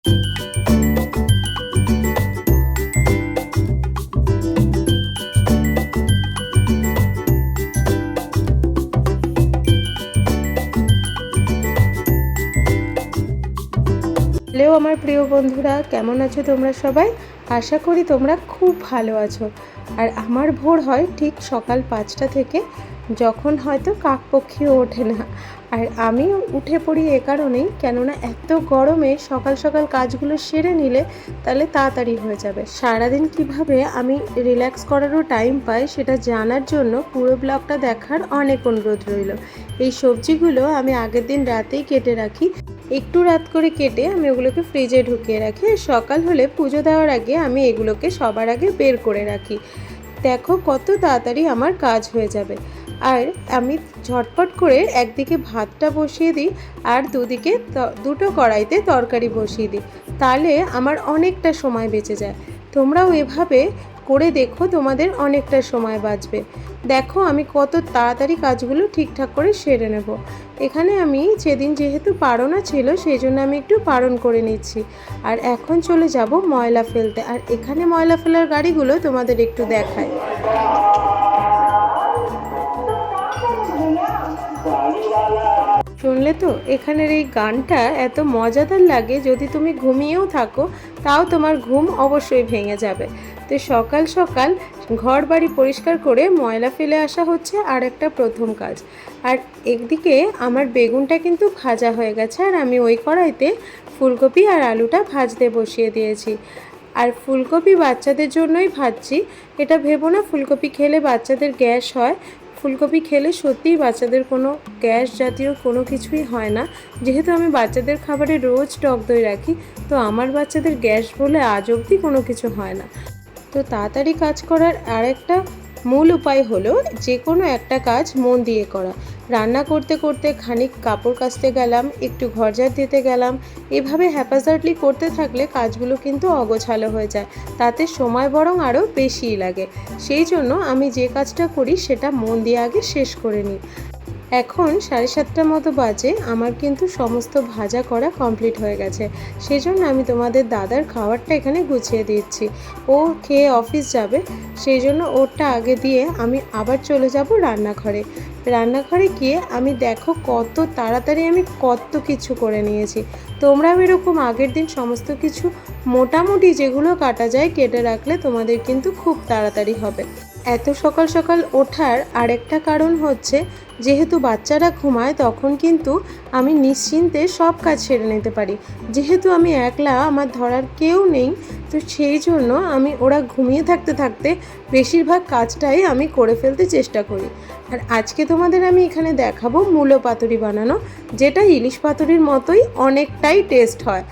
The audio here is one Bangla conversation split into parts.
হ্যালো আমার প্রিয় বন্ধুরা, কেমন আছো তোমরা সবাই? আশা করি তোমরা খুব ভালো আছো। আর আমার ভোর হয় ঠিক সকাল 5টা থেকে, যখন হয়তো কাকপক্ষীও ওঠে না। আর আমিও উঠে পড়ি এ কারণেই, কেননা এত গরমে সকাল সকাল কাজগুলো সেরে নিলে তাহলে তাড়াতাড়ি হয়ে যাবে। সারাদিন কিভাবে আমি রিল্যাক্স করারও টাইম পাই সেটা জানার জন্য পুরো ব্লগটা দেখার অনেক অনুরোধ রইল। এই সবজিগুলো আমি আগের দিন রাতেই কেটে রাখি, একটু রাত করে কেটে আমি ওগুলোকে ফ্রিজে ঢুকিয়ে রাখি। সকাল হলে পুজো দেওয়ার আগে আমি এগুলোকে সবার আগে বের করে রাখি। দেখো কত তাড়াতাড়ি আমার কাজ হয়ে যাবে। আর আমি ঝটপট করে একদিকে ভাতটা বসিয়ে দিই, আর দুদিকে দুটো কড়াইতে তরকারি বসিয়ে দিই, তাহলে আমার অনেকটা সময় বেঁচে যায়। তোমরাও এভাবে করে দেখো, তোমাদের অনেকটা সময় বাঁচবে। দেখো আমি কত তাড়াতাড়ি কাজগুলো ঠিকঠাক করে সেরে নেব। এখানে আমি সেদিন যেহেতু পারনা ছিল সেই জন্য আমি একটু পারণ করে নিচ্ছি। আর এখন চলে যাব ময়লা ফেলতে। আর এখানে ময়লা ফেলার গাড়িগুলো তোমাদের একটু দেখায়। শুনলে তো, এখানের এই গানটা এত মজাদার লাগে, যদি তুমি ঘুমিয়েও থাকো তাও তোমার ঘুম অবশ্যই ভেঙে যাবে। তো সকাল সকাল ঘর বাড়ি পরিষ্কার করে ময়লা ফেলে আসা হচ্ছে আর একটা প্রথম কাজ। আর একদিকে আমার বেগুনটা কিন্তু ভাজা হয়ে গেছে, আর আমি ওই কড়াইতে ফুলকপি আর আলুটা ভাজতে বসিয়ে দিয়েছি। আর ফুলকপি বাচ্চাদের জন্যই ভাজছি। এটা ভেবো না ফুলকপি খেলে বাচ্চাদের গ্যাস হয়। ফুলকপি খেলে সত্যিই বাচ্চাদের কোনো গ্যাস জাতীয় কোনো কিছুই হয় না। যেহেতু আমি বাচ্চাদের খাবারে রোজ টক দই রাখি, তো আমার বাচ্চাদের গ্যাস বলে আজ অবধি কোনো কিছু হয় না। তো তাড়াতাড়ি কাজ করার আর একটা মূল উপায় হলো যে কোনো একটা কাজ মন দিয়ে করা। রান্না করতে করতে খানিক কাপড় কাচতে গেলাম, একটু ঘরঝাড় দিতে গেলাম, এভাবে হ্যাপাজার্টলি করতে থাকলে কাজগুলো কিন্তু অগোছালো হয়ে যায়, তাতে সময় বরং আরও বেশিই লাগে। সেই জন্য আমি যে কাজটা করি সেটা মন দিয়ে আগে শেষ করে নিই। এখন 7:30 মতো বাজে, আমার কিন্তু সমস্ত ভাজা করা কমপ্লিট হয়ে গেছে। সেজন্য আমি তোমাদের দাদার খাবারটা এখানে গুছিয়ে দিচ্ছি। ও খেয়ে অফিস যাবে, সেই জন্য ওরটা আগে দিয়ে আমি আবার চলে যাব রান্নাঘরে। রান্নাঘরে গিয়ে আমি দেখো কত তাড়াতাড়ি আমি কত কিছু করে নিয়েছি। তোমরাও এরকম আগের দিন সমস্ত কিছু মোটামুটি যেগুলো কাটা যায় কেটে রাখলে তোমাদের কিন্তু খুব তাড়াতাড়ি হবে। এত সকাল সকাল ওঠার আরেকটা কারণ হচ্ছে, যেহেতু বাচ্চারা ঘুমায় তখন কিন্তু আমি নিশ্চিন্তে সব কাজ সেরে নিতে পারি। যেহেতু আমি একলা, আমার ধরার কেউ নেই, তো সেই জন্য আমি ওরা ঘুমিয়ে থাকতে থাকতে বেশিরভাগ কাজটাই আমি করে ফেলতে চেষ্টা করি। আর আজকে তোমাদের আমি এখানে দেখাবো মূলো পাতুরি বানানো, যেটা ইলিশ পাতুরির মতোই অনেকটাই টেস্ট হয়।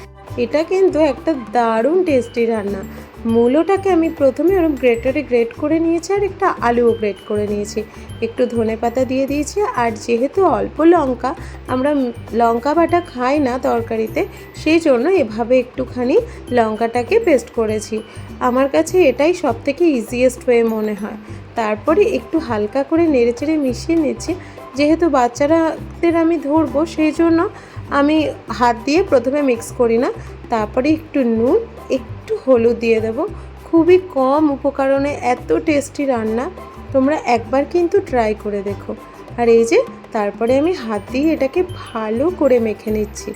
এটা কিন্তু একটা দারুণ টেস্টি রান্না। মূলোটাকে আমি প্রথমে ওরকম গ্রেটারে গ্রেট করে নিয়েছি, আর একটা আলুও গ্রেট করে নিয়েছি, একটু ধনেপাতা দিয়ে দিয়েছি। আর যেহেতু অল্প লঙ্কা, আমরা লঙ্কা বাটা খাই না তরকারিতে, সেই জন্য এভাবে একটুখানি লঙ্কাটাকে পেস্ট করেছি। আমার কাছে এটাই সবথেকে ইজিয়েস্ট ওয়ে মনে হয়। তারপরে একটু হালকা করে নেড়েচেড়ে মিশিয়ে নিচ্ছি। যেহেতু বাচ্চারাদের আমি ধরবো, সেই জন্য আমি হাত দিয়ে প্রথমে মিক্স করি না। তারপরে একটু নুন, একটু হলুদ দিয়ে দেবো। খুবই কম উপকরণে এত টেস্টি রান্না, তোমরা একবার কিন্তু ট্রাই করে দেখো। আর এই যে তারপরে আমি হাত দিয়ে এটাকে ভালো করে মেখে নিচ্ছি।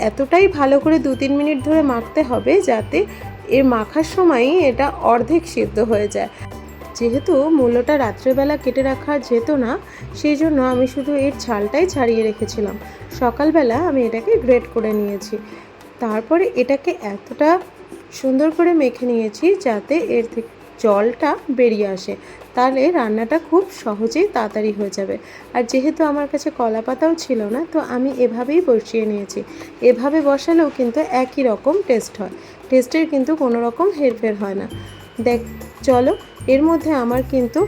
এতটাই ভালো করে 2-3 মিনিট ধরে মাখতে হবে যাতে এর মাখার সময়ই এটা অর্ধেক সিদ্ধ হয়ে যায়। যেহেতু মূলোটা রাত্রেবেলা কেটে রাখা যেত না, সেই জন্য আমি শুধু এর ছালটাই ছাড়িয়ে রেখেছিলাম। সকালবেলা আমি এটাকে গ্রেট করে নিয়েছি। তারপরে এটাকে এতটা সুন্দর করে মেখে নিয়েছি যাতে এর থেকে জলটা বেরিয়ে আসে, তাহলে রান্নাটা খুব সহজেই তাড়াতাড়ি হয়ে যাবে। আর যেহেতু আমার কাছে কলা পাতাও ছিল না, তো আমি এভাবেই বসিয়ে নিয়েছি। এভাবে বসালেও কিন্তু একই রকম টেস্ট হয়, টেস্টের কিন্তু কোনো রকম হেরফের হয় না। চলো, এর মধ্যে আমার কিন্তু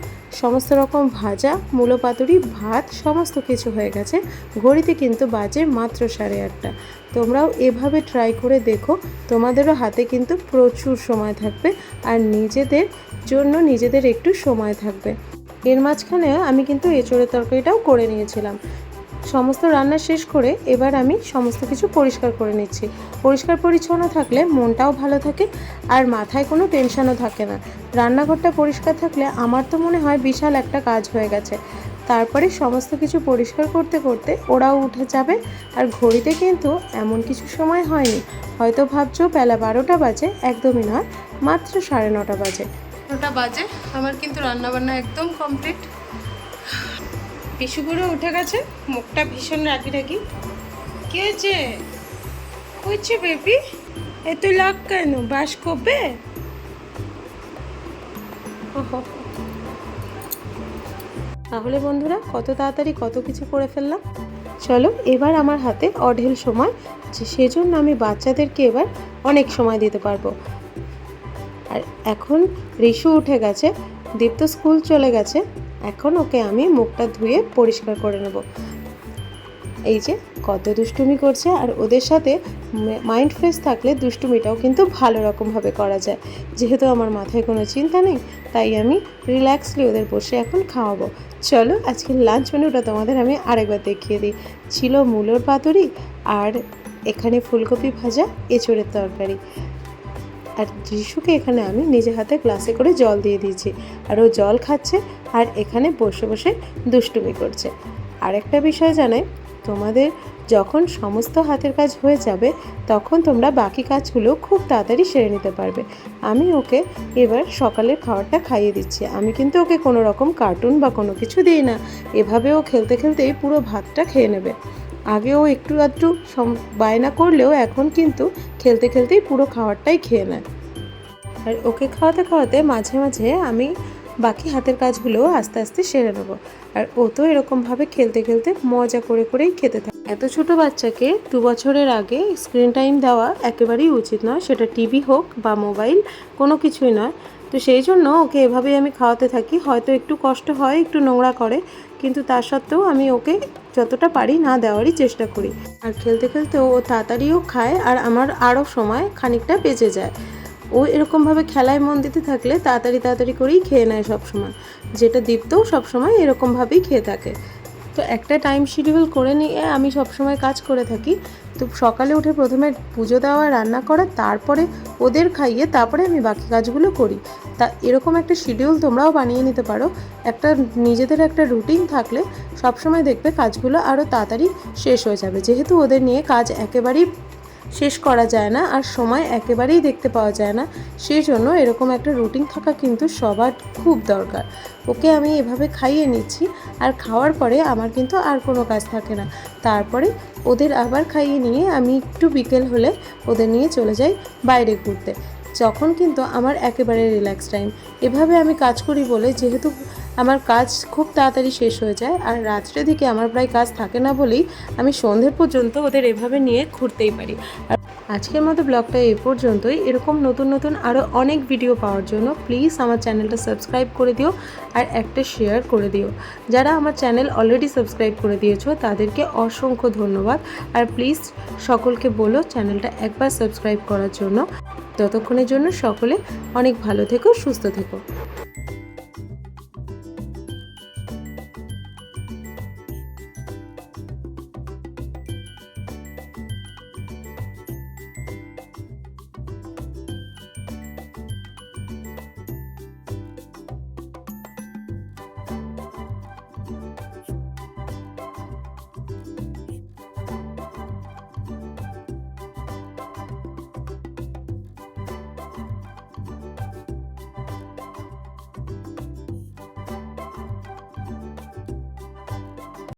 সমস্ত রকম ভাজা, মূলো পাতুরি, ভাত সমস্ত কিছু হয়ে গেছে। ঘড়িতে কিন্তু বাজে মাত্র 8:30। তোমরাও এভাবে ট্রাই করে দেখো, তোমাদেরও হাতে কিন্তু প্রচুর সময় থাকবে, আর নিজেদের জন্য নিজেদের একটু সময় থাকবে। এর মাঝখানে আমি কিন্তু এঁচোড়ের তরকারিটাও করে নিয়েছিলাম। সমস্ত রান্না শেষ করে এবার আমি সমস্ত কিছু পরিষ্কার করে নিচ্ছি। পরিষ্কার পরিচ্ছন্ন থাকলে মনটাও ভালো থাকে আর মাথায় কোনো টেনশনও থাকে না। রান্নাঘরটা পরিষ্কার থাকলে আমার তো মনে হয় বিশাল একটা কাজ হয়ে গেছে। তারপরে সমস্ত কিছু পরিষ্কার করতে করতে ওরাও উঠে যাবে। আর ঘড়িতে কিন্তু এমন কিছু সময় হয়নি, হয়তো ভাবছো বেলা 12টা বাজে, একদমই নয়, মাত্র 9:30 বাজে। 9টা বাজে, আমার কিন্তু রান্নাবান্না একদম কমপ্লিট। পিসুগুলো উঠে গেছে, মুখটা ভীষণ রাগি রাগি। কে যে হয়েছে বেবি, এত লাগ কেন, বাস করবে? তাহলে বন্ধুরা কত তাড়াতাড়ি কত কিছু করে ফেললাম। চলো এবার আমার হাতে অঢেল সময়, সেজন্য আমি বাচ্চাদেরকে এবার অনেক সময় দিতে পারবো। আর এখন রিশু উঠে গেছে, দীপ্ত স্কুল চলে গেছে, এখন ওকে আমি মুখটা ধুয়ে পরিষ্কার করে নেব। এই যে কত দুষ্টুমি করছে, আর ওদের সাথে মাইন্ড ফ্রেশ থাকলে দুষ্টুমিটাও কিন্তু ভালো রকমভাবে করা যায়। যেহেতু আমার মাথায় কোনো চিন্তা নেই, তাই আমি রিল্যাক্সলি ওদের বসে এখন খাওয়াবো। চলো আজকের লাঞ্চ মেনুটা তোমাদের আমি আরেকবার দেখিয়ে দিই। ছিল মূলোর পাতুরি, আর এখানে ফুলকপি ভাজা, এঁচোড়ের তরকারি। আর রিশুকে এখানে আমি নিজে হাতে গ্লাসে করে জল দিয়ে দিয়েছি, আর ও জল খাচ্ছে আর এখানে বসে বসে দুষ্টুমি করছে। আরেকটা বিষয় জানাই, তোমাদের যখন সমস্ত হাতের কাজ হয়ে যাবে তখন তোমরা বাকি কাজগুলো খুব তাড়াতাড়ি সেরে নিতে পারবে। আমি ওকে এবার সকালের খাবারটা খাইয়ে দিচ্ছি। আমি কিন্তু ওকে কোনো রকম কার্টুন বা কোনো কিছু দিই না, এভাবে ও খেলতে খেলতেই পুরো ভাতটা খেয়ে নেবে। আগে ও একটু আধটু বায়না করলেও এখন কিন্তু খেলতে খেলতেই পুরো খাবারটাই খেয়ে নেয়। আর ওকে খাওয়াতে খাওয়াতে মাঝে মাঝে আমি বাকি হাতের কাজগুলো আস্তে আস্তে সেরে নেবো। আর ও তো এরকমভাবে খেলতে খেলতে মজা করে করেই খেতে থাকে। এত ছোট বাচ্চাকে 2 বছরের আগে স্ক্রিন টাইম দেওয়া একেবারেই উচিত নয়, সেটা টিভি হোক বা মোবাইল, কোনো কিছুই নয়। তো সেই জন্য ওকে এভাবেই আমি খাওয়াতে থাকি। হয়তো একটু কষ্ট হয়, একটু নোংরা করে, কিন্তু তা সত্ত্বেও আমি ওকে যতটা পারি না দেওয়ারই চেষ্টা করি। আর খেলতে খেলতে ও তাড়াতাড়িও খায়, আর আমার আরও সময় খানিকটা বেঁচে যায়। ও এরকমভাবে খেলায় মন দিতে থাকলে তাড়াতাড়ি তাড়াতাড়ি করেই খেয়ে নেয় সবসময়, যেটা দীপ্তও সবসময় এরকমভাবেই খেয়ে থাকে। তো একটা টাইম শিডিউল করে নিয়ে আমি সবসময় কাজ করে থাকি। তো সকালে উঠে প্রথমে পুজো দেওয়া, রান্না করা, তারপরে ওদের খাইয়ে তারপরে আমি বাকি কাজগুলো করি। তা এরকম একটা শিডিউল তোমরাও বানিয়ে নিতে পারো। একটা নিজেদের একটা রুটিন থাকলে সবসময় দেখবে কাজগুলো আরও তাড়াতাড়ি শেষ হয়ে যাবে। যেহেতু ওদের নিয়ে কাজ একেবারেই শেষ করা যায় না আর সময় একেবারেই দেখতে পাওয়া যায় না, সেই জন্য এরকম একটা রুটিন থাকা কিন্তু সবার খুব দরকার। ওকে আমি এভাবে খাইয়ে নিচ্ছি, আর খাওয়ার পরে আমার কিন্তু আর কোনো কাজ থাকে না। তারপরে ওদের আবার খাইয়ে নিয়ে আমি একটু বিকেল হলে ওদের নিয়ে চলে যাই বাইরে ঘুরতে, যখন কিন্তু আমার একেবারে রিল্যাক্স টাইম। এভাবে আমি কাজ করি বলে যেহেতু আমার কাজ খুব তাড়াতাড়ি শেষ হয়ে যায়, আর রাত্রের দিকে আমার প্রায় কাজ থাকে না বলেই আমি সন্ধ্যে পর্যন্ত ওদের এভাবে নিয়ে ঘুরতেই পারি। আর আজকের মতো ব্লগটা এই পর্যন্তই। এরকম নতুন নতুন আরও অনেক ভিডিও পাওয়ার জন্য প্লিজ আমার চ্যানেলটা সাবস্ক্রাইব করে দিও আর একটা শেয়ার করে দিও। যারা আমার চ্যানেল অলরেডি সাবস্ক্রাইব করে দিয়েছো তাদেরকে অসংখ্য ধন্যবাদ। আর প্লিজ সকলকে বলো চ্যানেলটা একবার সাবস্ক্রাইব করার জন্য। ততক্ষণের জন্য সকলে অনেক ভালো থেকো, সুস্থ থেকো।